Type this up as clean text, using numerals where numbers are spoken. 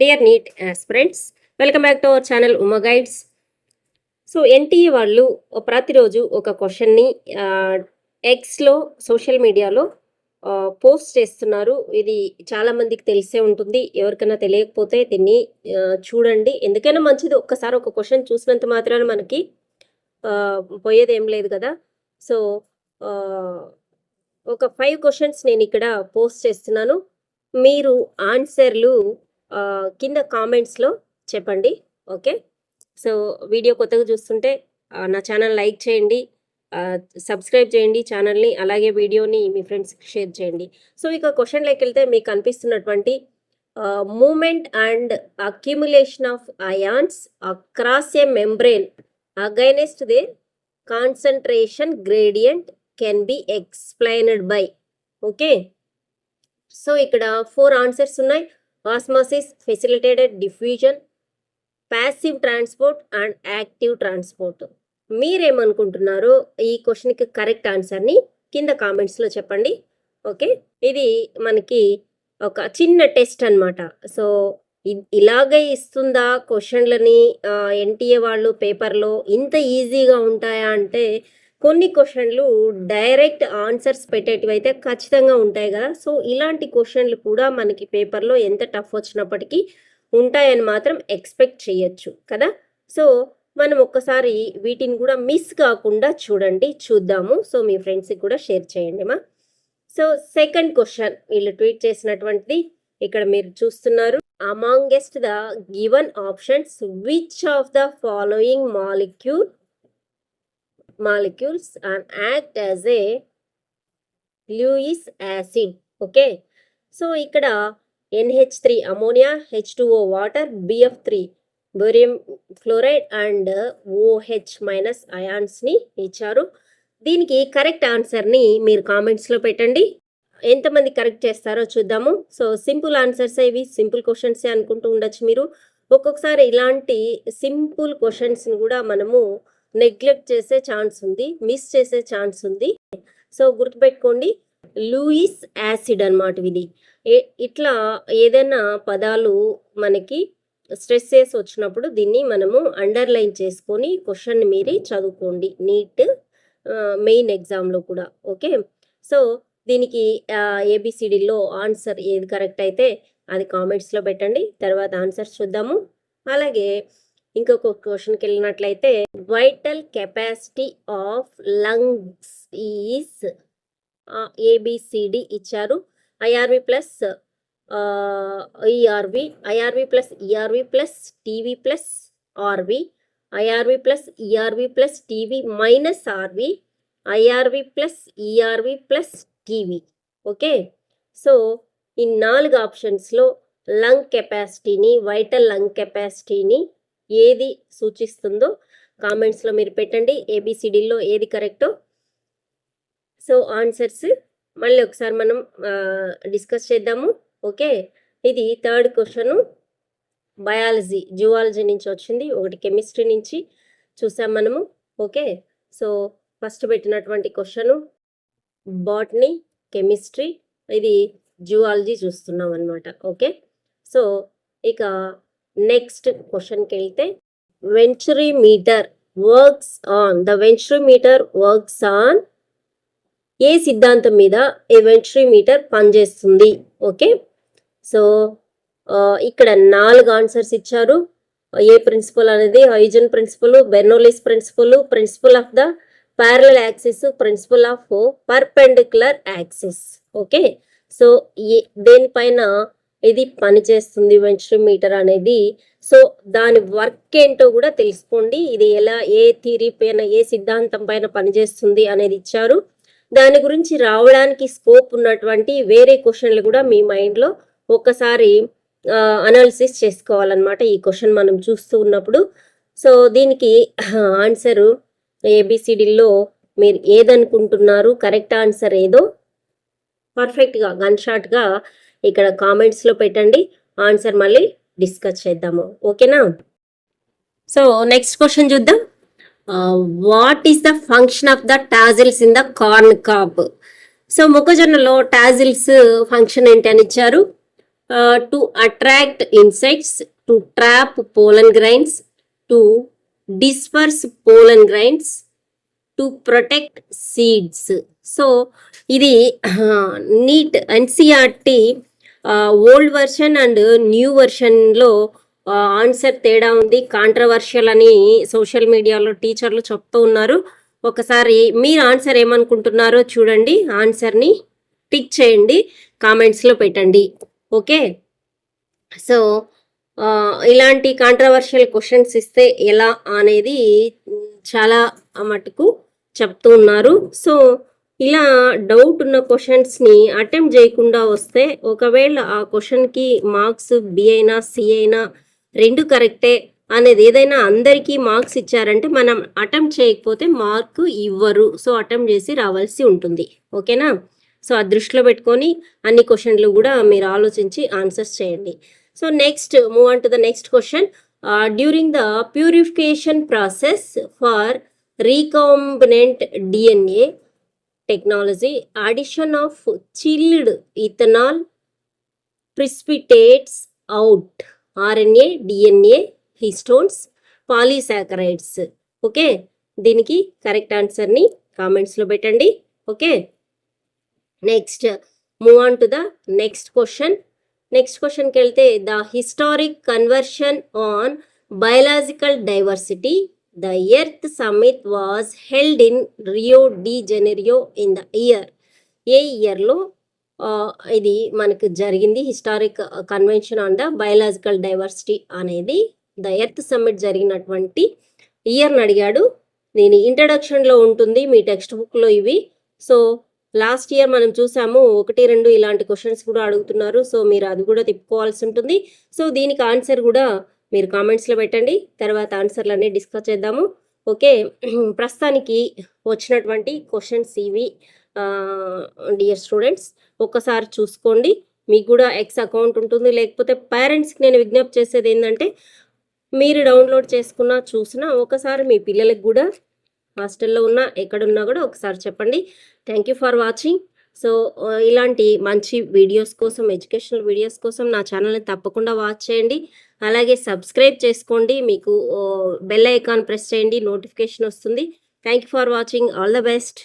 Dear neat aspirants, welcome back to our channel Uma guides. So NTA వాళ్ళు ప్రతిరోజు ఒక క్వశ్చన్ని ఎక్స్లో సోషల్ మీడియాలో పోస్ట్ చేస్తున్నారు. ఇది చాలామందికి తెలిసే ఉంటుంది. ఎవరికైనా తెలియకపోతే దీన్ని చూడండి. ఎందుకైనా మంచిది. ఒక్కసారి ఒక క్వశ్చన్ చూసినంత మాత్రాన మనకి పోయేది ఏం లేదు కదా. సో ఒక 5 క్వశ్చన్స్ నేను ఇక్కడ పోస్ట్ చేస్తున్నాను. మీరు ఆన్సర్లు కింద కామెంట్స్లో చెప్పండి. ఓకే. సో వీడియో కొత్తగా చూస్తుంటే నా ఛానల్ లైక్ చేయండి, సబ్స్క్రైబ్ చేయండి ఛానల్ని, అలాగే వీడియోని మీ ఫ్రెండ్స్కి షేర్ చేయండి. సో ఇక క్వశ్చన్లోకి వెళ్తే మీకు కనిపిస్తున్నటువంటి movement and accumulation of ions across a membrane against their concentration gradient can be explained by. Okay. So ఇక్కడ 4 ఆన్సర్స్ ఉన్నాయి. Osmosis, facilitated diffusion, passive transport and active transport. మీరేమనుకుంటున్నారో ఈ క్వశ్చన్కి కరెక్ట్ ఆన్సర్ని కింద కామెంట్స్లో చెప్పండి. ఓకే. ఇది మనకి ఒక చిన్న టెస్ట్ అనమాట. సో ఇలాగే ఇస్తుందా క్వశ్చన్లని ఎన్టీఏ వాళ్ళు పేపర్లో? ఇంత ఈజీగా ఉంటాయా అంటే కొన్ని క్వశ్చన్లు డైరెక్ట్ ఆన్సర్స్ పెట్టేటివి అయితే ఖచ్చితంగా ఉంటాయి కదా. సో ఇలాంటి క్వశ్చన్లు కూడా మనకి పేపర్లో ఎంత టఫ్ వచ్చినప్పటికీ ఉంటాయని మాత్రం ఎక్స్పెక్ట్ చేయొచ్చు కదా. సో మనం ఒక్కసారి వీటిని కూడా మిస్ కాకుండా చూద్దాము. సో మీ ఫ్రెండ్స్కి కూడా షేర్ చేయండి మా. సో సెకండ్ క్వశ్చన్ వీళ్ళు ట్వీట్ చేసినటువంటిది ఇక్కడ మీరు చూస్తున్నారు. Amongest the given options which of the following molecules and act as a Lewis acid. Okay. So ఇక్కడ NH3 ammonia, H2O water, BF3 borium fluoride and OH minus అయాన్స్ని ఇచ్చారు. దీనికి correct ఆన్సర్ని మీరు కామెంట్స్లో పెట్టండి. ఎంతమంది కరెక్ట్ చేస్తారో చూద్దాము. సో సింపుల్ ఆన్సర్స్ ఇవి, సింపుల్ క్వశ్చన్సే అనుకుంటూ ఉండొచ్చు మీరు. ఒక్కొక్కసారి ఇలాంటి సింపుల్ క్వశ్చన్స్ని కూడా మనము నెగ్లెక్ట్ చేసే ఛాన్స్ ఉంది, మిస్ చేసే ఛాన్స్ ఉంది. సో గుర్తుపెట్టుకోండి, లూయిస్ యాసిడ్ అనమాట ఇది. ఇట్లా ఏదైనా పదాలు మనకి స్ట్రెస్ చేసి వచ్చినప్పుడు దీన్ని మనము అండర్లైన్ చేసుకొని క్వశ్చన్ మీరి చదువుకోండి నీట్ మెయిన్ ఎగ్జామ్లో కూడా. ఓకే. సో దీనికి ఏబిసిడిలో ఆన్సర్ ఏది కరెక్ట్ అయితే అది కామెంట్స్లో పెట్టండి. తర్వాత ఆన్సర్స్ చూద్దాము. అలాగే ఇంకొక క్వశ్చన్కి వెళ్ళినట్లయితే vital capacity of lungs is ABCD ఇచ్చారు. IRV plus ERV, IRV plus ERV plus TV plus RV, IRV plus ERV plus TV minus RV, IRV plus ERV plus TV. Okay. So ఈ 4 ఆప్షన్స్లో lung కెపాసిటీని, vital lung కెపాసిటీని ఏది సూచిస్తుందో కామెంట్స్లో మీరు పెట్టండి. ఏబిసిడిలో ఏది కరెక్టో. సో ఆన్సర్స్ మళ్ళీ ఒకసారి మనం డిస్కస్ చేద్దాము. ఓకే. ఇది థర్డ్ క్వశ్చను బయాలజీ, జువాలజీ నుంచి వచ్చింది, ఒకటి కెమిస్ట్రీ నుంచి చూసాం మనము. ఓకే. సో ఫస్ట్ పెట్టినటువంటి క్వశ్చను బాటనీ, కెమిస్ట్రీ, ఇది జువాలజీ చూస్తున్నాం అనమాట. ఓకే. సో ఇక నెక్స్ట్ క్వశ్చన్కి వెళ్తే వెంచురీమీటర్ వర్క్స్ ఆన్ ఏ సిద్ధాంతం మీద ఈ వెంచురీమీటర్ పనిచేస్తుంది? ఓకే. సో ఇక్కడ 4 ఆన్సర్స్ ఇచ్చారు. ఏ ప్రిన్సిపల్ అనేది Huygens principle, Bernoulli's principle, principle of the parallel axis, principle of perpendicular axis. Okay. So దేనిపైన ఇది పనిచేస్తుంది వెంచురీమీటర్ అనేది? సో దాని వర్క్ ఏంటో కూడా తెలుసుకోండి. ఇది ఎలా, ఏ థియరీ పైన, ఏ సిద్ధాంతం పైన పనిచేస్తుంది అనేది ఇచ్చారు. దాని గురించి రావడానికి స్కోప్ ఉన్నటువంటి వేరే క్వశ్చన్లు కూడా మీ మైండ్లో ఒక్కసారి అనాలిసిస్ చేసుకోవాలన్నమాట ఈ క్వశ్చన్ మనం చూస్తూ ఉన్నప్పుడు. సో దీనికి ఆన్సరు ఏబిసిడిలో మీరు ఏదనుకుంటున్నారు, కరెక్ట్ ఆన్సర్ ఏదో పర్ఫెక్ట్గా గన్ షాట్గా ఇక్కడ కామెంట్స్లో పెట్టండి. ఆన్సర్ మళ్ళీ డిస్కస్ చేద్దాము. ఓకేనా. సో నెక్స్ట్ క్వశ్చన్ చూద్దాం. What is the function of the tassels in the corn cob? So మొక్కజొన్నలో టాజిల్స్ ఫంక్షన్ ఏంటి అని ఇచ్చారు. To attract insects, to trap pollen grains, to disperse pollen grains, to protect seeds. So ఇది NEET NCERT old version and new వర్షన్లో answer తేడా ఉంది, controversial అని social మీడియాలో టీచర్లు చెప్తూ ఉన్నారు. ఒకసారి మీరు ఆన్సర్ ఏమనుకుంటున్నారో చూడండి, ఆన్సర్ని టిక్ చేయండి, కామెంట్స్లో పెట్టండి. ఓకే, సో ఇలాంటి కాంట్రవర్షియల్ క్వశ్చన్స్ ఇస్తే ఎలా అనేది చాలా మటుకు చెప్తూ ఉన్నారు. సో ఇలా డౌట్ ఉన్న క్వశ్చన్స్ని అటెంప్ట్ చేయకుండా వస్తే ఒకవేళ ఆ క్వశ్చన్కి మార్క్స్ బి అయినా సి అయినా రెండు కరెక్టే అనేది ఏదైనా అందరికీ మార్క్స్ ఇచ్చారంటే మనం అటెంప్ట్ చేయకపోతే మార్కు ఇవ్వరు. సో అటెంప్ట్ చేసి రావాల్సి ఉంటుంది. ఓకేనా? సో ఆ దృష్టిలో పెట్టుకొని అన్ని క్వశ్చన్లు కూడా మీరు ఆలోచించి ఆన్సర్స్ చేయండి. So next move on to the next question. During the purification process for recombinant DNA technology, addition of chilled ethanol precipitates out RNA, DNA, histones, polysaccharides. Okay, దీనికి కరెక్ట్ ఆన్సర్ని కామెంట్స్లో పెట్టండి. Okay, next move on to the next question. Next క్వశ్చన్కి వెళ్తే the historic conversion on biological diversity, the Earth Summit was held in Rio de Janeiro in the year. ఏ ఇయర్లో ఇది మనకు జరిగింది historic convention on the biological diversity అనేది? The earth summit జరిగినటువంటి ఇయర్ని అడిగాడు. దీని ఇంట్రడక్షన్లో ఉంటుంది మీ టెక్స్ట్ బుక్లో ఇవి. సో లాస్ట్ ఇయర్ మనం చూసాము, 1, 2 ఇలాంటి క్వశ్చన్స్ కూడా అడుగుతున్నారు. సో మీరు అది కూడా తిప్పుకోవాల్సి ఉంటుంది. సో దీనికి ఆన్సర్ కూడా మీరు కామెంట్స్లో పెట్టండి, తర్వాత ఆన్సర్లు అన్నీ డిస్కస్ చేద్దాము. ఓకే, ప్రస్తుతానికి వచ్చినటువంటి క్వశ్చన్స్ ఇవి డియర్ స్టూడెంట్స్. ఒక్కసారి చూసుకోండి, మీకు కూడా ఎక్స్ అకౌంట్ ఉంటుంది. లేకపోతే పేరెంట్స్కి నేను విజ్ఞప్తి చేసేది ఏంటంటే మీరు డౌన్లోడ్ చేసుకున్నా చూసినా ఒకసారి మీ పిల్లలకు కూడా హాస్టల్లో ఉన్నా ఎక్కడున్నా కూడా ఒకసారి చెప్పండి. Thank you for watching. So ఇలాంటి మంచి వీడియోస్ కోసం, ఎడ్యుకేషనల్ వీడియోస్ కోసం నా ఛానల్ని తప్పకుండా వాచ్ చేయండి. అలాగే సబ్స్క్రైబ్ చేసుకోండి, మీకు బెల్ ఐకాన్ ప్రెస్ చేయండి, నోటిఫికేషన్ వస్తుంది. Thank you for watching. All the best.